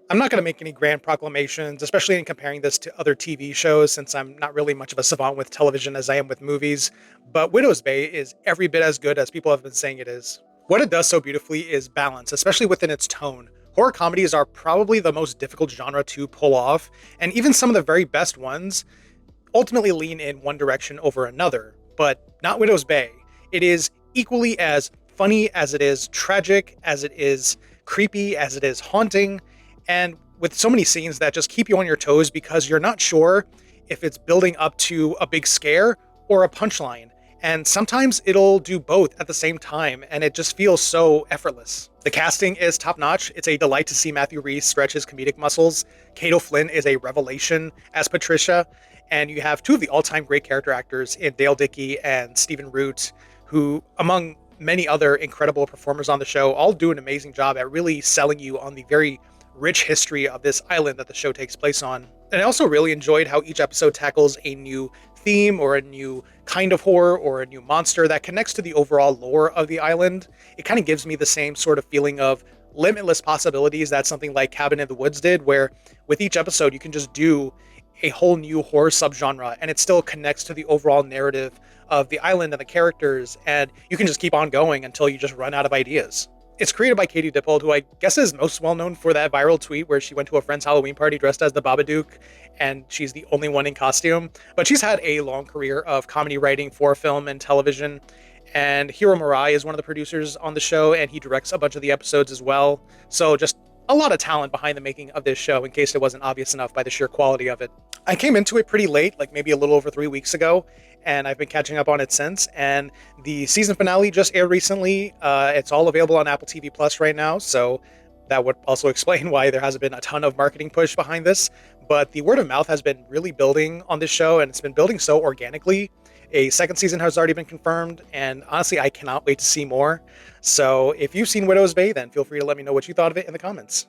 I'm not going to make any grand proclamations, especially in comparing this to other TV shows, since I'm not really much of a savant with television as I am with movies. But Widow's Bay is every bit as good as people have been saying it is. What it does so beautifully is balance, especially within its tone. Horror comedies are probably the most difficult genre to pull off, and even some of the very best ones ultimately lean in one direction over another. But not Widow's Bay. It is equally as funny as it is tragic, as it is creepy, as it is haunting, and with so many scenes that just keep you on your toes because you're not sure if it's building up to a big scare or a punchline. And sometimes it'll do both at the same time, and it just feels so effortless. The casting is top notch. It's a delight to see Matthew Rhys stretch his comedic muscles. Kate Flynn is a revelation as Patricia, and you have two of the all-time great character actors in Dale Dickey and Stephen Root, who, among many other incredible performers on the show, all do an amazing job at really selling you on the very rich history of this island that the show takes place on. And I also really enjoyed how each episode tackles a new theme or a new kind of horror or a new monster that connects to the overall lore of the island. It kind of gives me the same sort of feeling of limitless possibilities that something like Cabin in the Woods did, where with each episode you can just do a whole new horror subgenre and it still connects to the overall narrative of the island and the characters, and you can just keep on going until you just run out of ideas. It's created by Katie Dippold, who I guess is most well known for that viral tweet where she went to a friend's Halloween party dressed as the Babadook, and she's the only one in costume. But she's had a long career of comedy writing for film and television, and Hiro Murai is one of the producers on the show, and he directs a bunch of the episodes as well. So just a lot of talent behind the making of this show, in case it wasn't obvious enough by the sheer quality of it. I came into it pretty late, like maybe a little over 3 weeks ago, and I've been catching up on it since. And the season finale just aired recently. It's all available on Apple TV Plus right now, so that would also explain why there hasn't been a ton of marketing push behind this. But the word of mouth has been really building on this show, and it's been building so organically. A second season has already been confirmed, and honestly, I cannot wait to see more. So if you've seen Widow's Bay, then feel free to let me know what you thought of it in the comments.